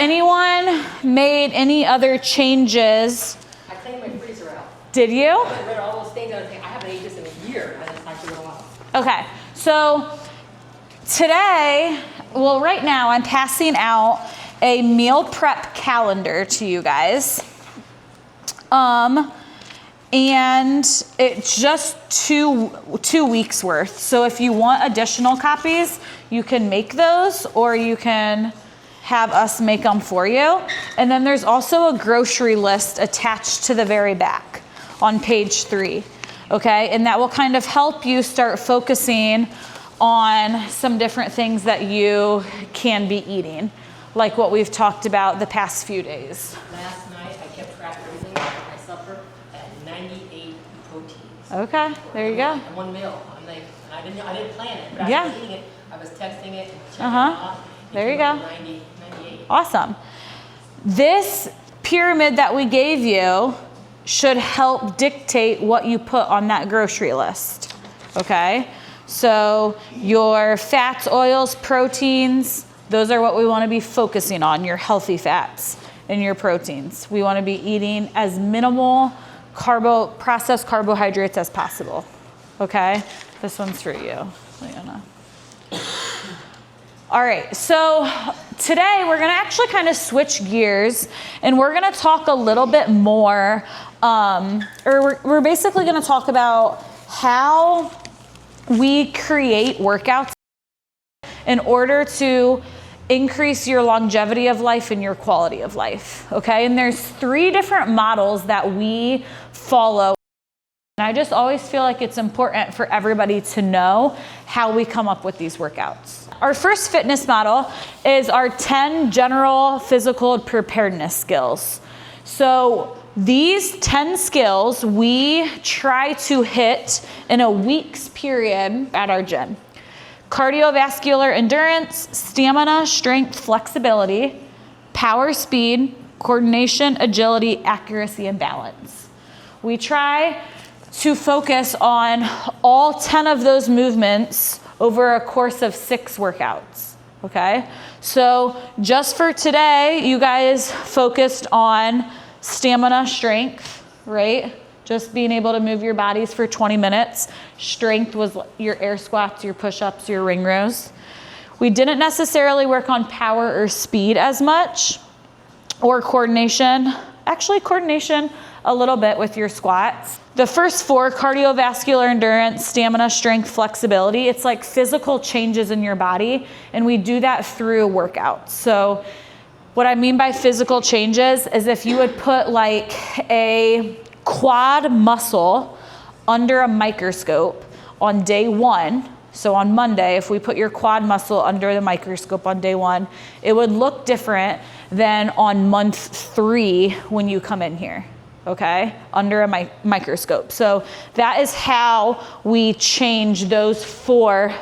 anyone made any other changes? I cleaned my freezer out. Did you? I got rid of all those things. I was thinking, I haven't ate this in a year. And it's actually going off. Okay, so today, well, right now I'm passing out a meal prep calendar to you guys. And it's just two weeks worth. So if you want additional copies, you can make those, or you can have us make them for you. And then there's also a grocery list attached to the very back on page 3. Okay, and that will kind of help you start focusing on some different things that you can be eating, like what we've talked about the past few days. Last night, I kept track of everything for my supper at 98 proteins. Okay, there you go. In one meal. I'm like, I didn't plan it, but Yeah. I was eating it. I was texting it and checking it out. There you go. 98. Awesome. This pyramid that we gave you should help dictate what you put on that grocery list. Okay? So your fats, oils, proteins, those are what we want to be focusing on, your healthy fats and your proteins. We want to be eating as minimal processed carbohydrates as possible. Okay? This one's for you, Leona. All right, so today we're gonna actually kind of switch gears, and we're gonna talk a little bit more, or we're basically gonna talk about how we create workouts in order to increase your longevity of life and your quality of life, okay? And there's 3 different models that we follow. And I just always feel like it's important for everybody to know how we come up with these workouts. Our first fitness model is our 10 general physical preparedness skills. So these 10 skills we try to hit in a week's period at our gym. Cardiovascular endurance, stamina, strength, flexibility, power, speed, coordination, agility, accuracy, and balance. We try to focus on all 10 of those movements over a course of 6 workouts, okay? So just for today, you guys focused on stamina, strength, right? Just being able to move your bodies for 20 minutes. Strength was your air squats, your push-ups, your ring rows. We didn't necessarily work on power or speed as much, or coordination. Actually, coordination a little bit with your squats. The first 4, cardiovascular endurance, stamina, strength, flexibility, it's like physical changes in your body, and we do that through workouts. So what I mean by physical changes is if you would put like a quad muscle under a microscope on day 1, so on Monday, if we put your quad muscle under the microscope on day 1, it would look different than on month 3 when you come in here. Okay, under a microscope. So that is how we change those 4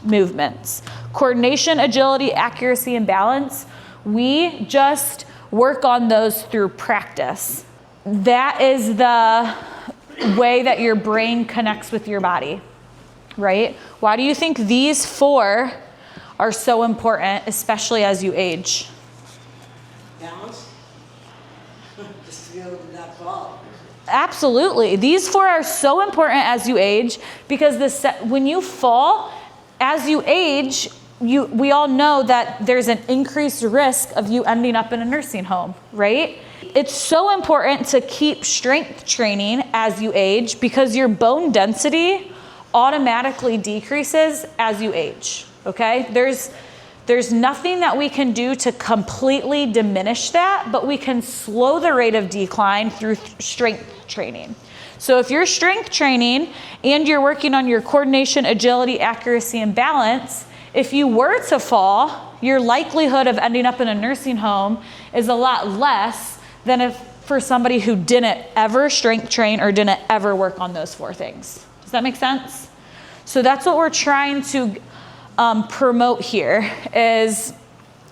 movements. Coordination, agility, accuracy, and balance. We just work on those through practice. That is the way that your brain connects with your body, right? Why do you think these 4 are so important, especially as you age? Balance? Just to be able to not fall. Absolutely. These 4 are so important as you age, because when you fall, as you age, we all know that there's an increased risk of you ending up in a nursing home, right? It's so important to keep strength training as you age, because your bone density automatically decreases as you age, okay? There's nothing that we can do to completely diminish that, but we can slow the rate of decline through strength training. So if you're strength training and you're working on your coordination, agility, accuracy, and balance, if you were to fall, your likelihood of ending up in a nursing home is a lot less than if for somebody who didn't ever strength train or didn't ever work on those 4 things. Does that make sense? So that's what we're trying to promote here, is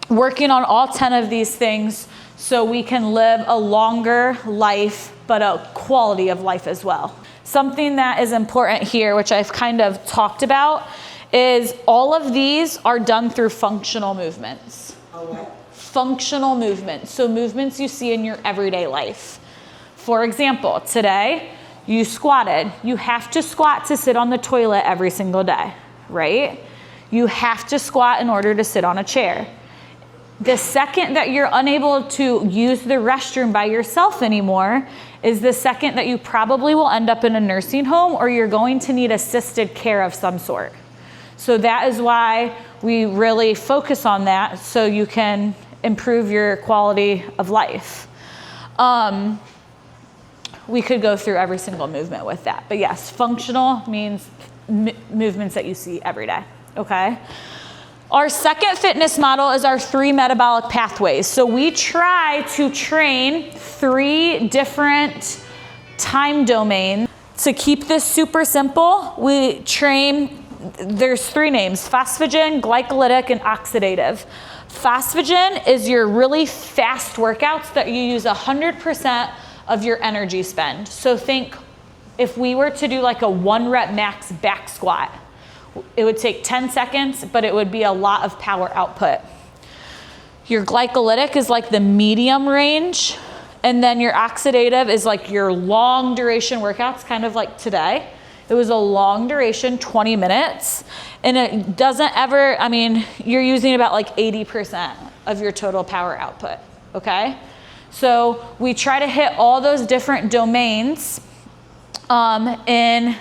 working on all 10 of these things so we can live a longer life, but a quality of life as well. Something that is important here, which I've kind of talked about, is all of these are done through functional movements. Oh, what? functional movements. So movements you see in your everyday life. For example, today you squatted. You have to squat to sit on the toilet every single day, right? You have to squat in order to sit on a chair. The second that you're unable to use the restroom by yourself anymore is the second that you probably will end up in a nursing home or you're going to need assisted care of some sort. So that is why we really focus on that so you can improve your quality of life. We could go through every single movement with that. But yes, functional means movements that you see every day, okay? Our second fitness model is our 3 metabolic pathways. So we try to train 3 different time domains. To keep this super simple, we train, there's 3 names: phosphagen, glycolytic, and oxidative. Phosphagen is your really fast workouts that you use 100% of your energy spend. So think if we were to do like a 1 rep max back squat, it would take 10 seconds, but it would be a lot of power output. Your glycolytic is like the medium range, and then your oxidative is like your long duration workouts, kind of like today. It was a long duration, 20 minutes, and it doesn't ever, I mean, you're using about like 80% of your total power output, okay? So we try to hit all those different domains in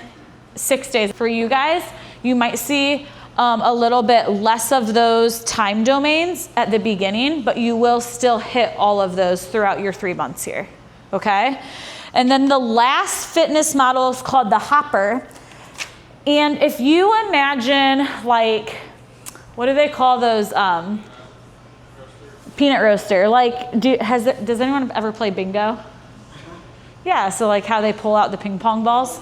6 days. For you guys, you might see a little bit less of those time domains at the beginning, but you will still hit all of those throughout your 3 months here, okay? And then the last fitness model is called the hopper. And if you imagine like, what do they call those? Peanut roaster. Like, does anyone ever play bingo? Yeah, so like how they pull out the ping pong balls.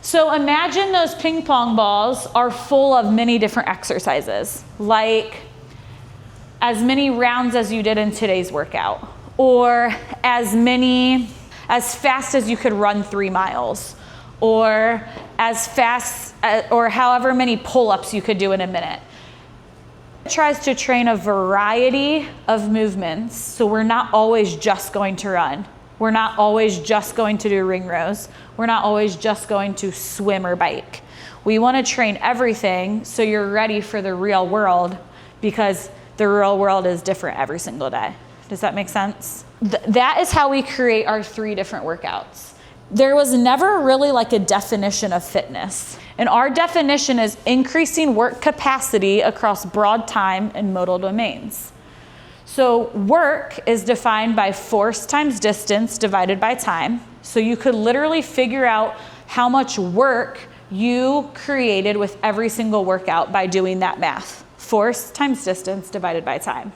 So imagine those ping pong balls are full of many different exercises, like as many rounds as you did in today's workout, or as fast as you could run 3 miles, or as fast, or however many pull-ups you could do in a minute. It tries to train a variety of movements, so we're not always just going to run. We're not always just going to do ring rows. We're not always just going to swim or bike. We want to train everything so you're ready for the real world, because the real world is different every single day. Does that make sense? That is how we create our 3 different workouts. There was never really like a definition of fitness. And our definition is increasing work capacity across broad time and modal domains. So work is defined by force times distance divided by time. So you could literally figure out how much work you created with every single workout by doing that math. Force times distance divided by time.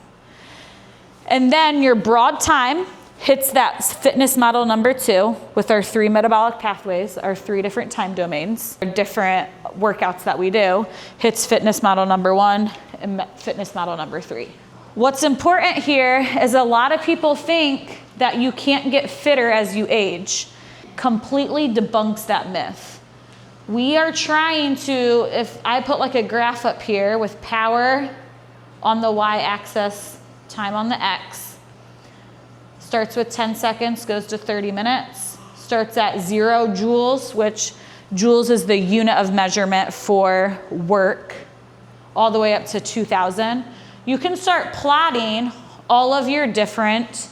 And then your broad time hits that fitness model number 2 with our 3 metabolic pathways, our 3 different time domains, our different workouts that we do, hits fitness model number 1 and fitness model number 3. What's important here is a lot of people think that you can't get fitter as you age. Completely debunks that myth. We are trying to, if I put like a graph up here with power on the y-axis, time on the x, starts with 10 seconds, goes to 30 minutes, starts at 0 joules, which joules is the unit of measurement for work, all the way up to 2,000. You can start plotting all of your different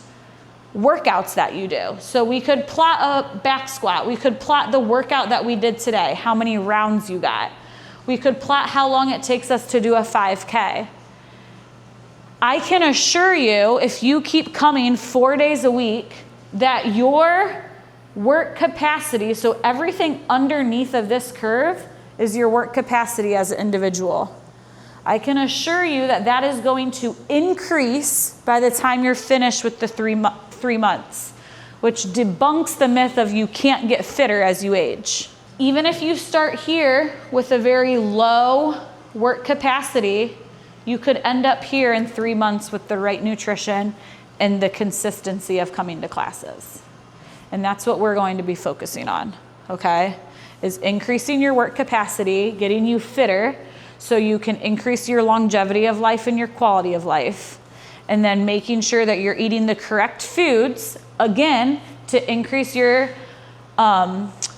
workouts that you do. So we could plot a back squat. We could plot the workout that we did today, how many rounds you got. We could plot how long it takes us to do a 5K. I can assure you, if you keep coming 4 days a week, that your work capacity, so everything underneath of this curve is your work capacity as an individual. I can assure you that that is going to increase by the time you're finished with the 3 months, which debunks the myth of you can't get fitter as you age. Even if you start here with a very low work capacity, you could end up here in 3 months with the right nutrition and the consistency of coming to classes. And that's what we're going to be focusing on, okay? Is increasing your work capacity, getting you fitter, so you can increase your longevity of life and your quality of life. and then making sure that you're eating the correct foods, again, to increase your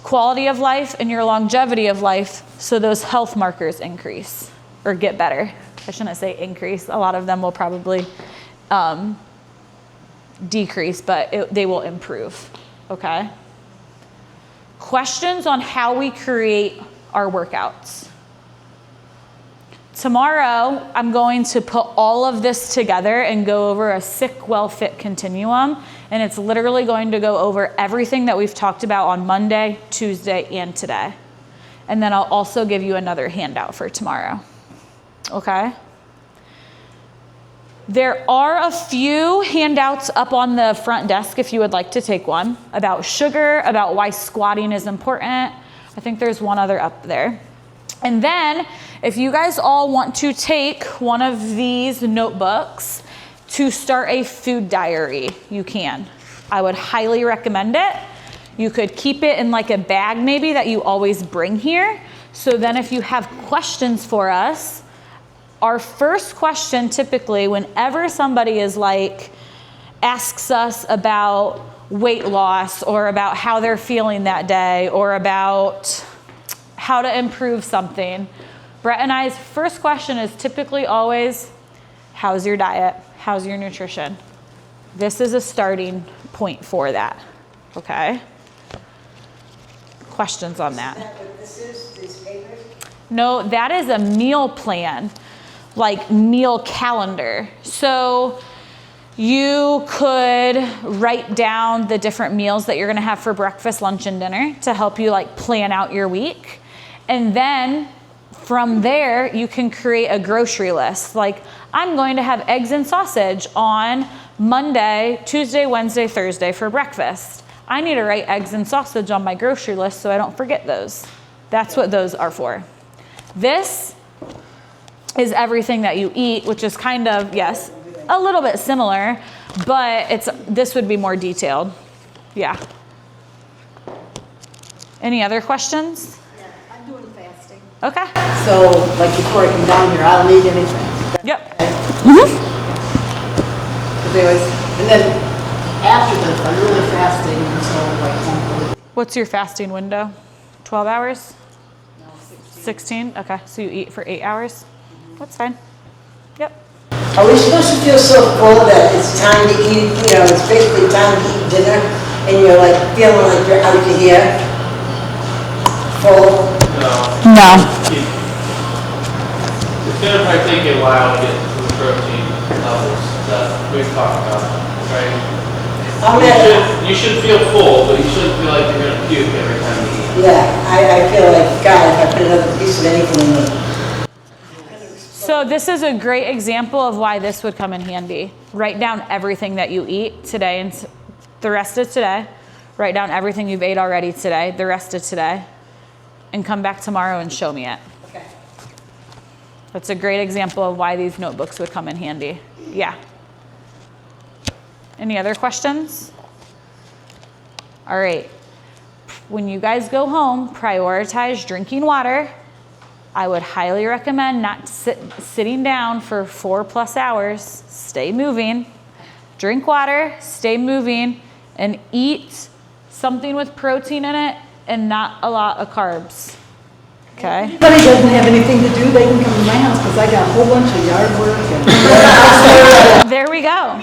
quality of life and your longevity of life, so those health markers increase or get better. I shouldn't say increase. A lot of them will probably decrease, but they will improve, okay? Questions on how we create our workouts. Tomorrow, I'm going to put all of this together and go over a sick, well, fit continuum. And it's literally going to go over everything that we've talked about on Monday, Tuesday, and today. And then I'll also give you another handout for tomorrow. Okay? There are a few handouts up on the front desk if you would like to take one, about sugar, about why squatting is important. I think there's one other up there. And then if you guys all want to take one of these notebooks to start a food diary, you can. I would highly recommend it. You could keep it in like a bag maybe that you always bring here. So then if you have questions for us, our first question typically whenever somebody is like, asks us about weight loss or about how they're feeling that day or about how to improve something, Brett and I's first question is typically always, how's your diet? How's your nutrition? This is a starting point for that, okay? Questions on that? Is that what this is, these papers? No, that is a meal plan, like meal calendar. So you could write down the different meals that you're gonna have for breakfast, lunch, and dinner to help you like plan out your week. And then from there, you can create a grocery list. Like, I'm going to have eggs and sausage on Monday, Tuesday, Wednesday, Thursday for breakfast. I need to write eggs and sausage on my grocery list so I don't forget those. That's what those are for. This is everything that you eat, which is kind of, yes, a little bit similar, but this would be more detailed. Yeah. Any other questions? Yeah, I'm doing fasting. Okay. So, like before I come down here, I don't need anything. Yep. And then after this, I'm really fasting until like 1:40. What's your fasting window? 12 hours? No, 16. 16? Okay, so you eat for 8 hours? That's fine. Yep. Are we supposed to feel so full that it's time to eat, it's basically time to eat dinner, and you're like feeling like you're out of here? Full? No. It's gonna probably take you a while to get to the protein levels that we've talked about, right? You should feel full, but you shouldn't feel like you're gonna puke every time you eat. Yeah, I feel like, God, if I put another piece of anything in me. So this is a great example of why this would come in handy. Write down everything that you eat today and the rest of today. Write down everything you've ate already today, the rest of today, and come back tomorrow and show me it. Okay. That's a great example of why these notebooks would come in handy. Yeah. Any other questions? All right. When you guys go home, prioritize drinking water. I would highly recommend not sitting down for 4+ hours. Stay moving. Drink water, stay moving, and eat something with protein in it and not a lot of carbs. Okay? If anybody doesn't have anything to do, they can come to my house because I got a whole bunch of yard work and There we go.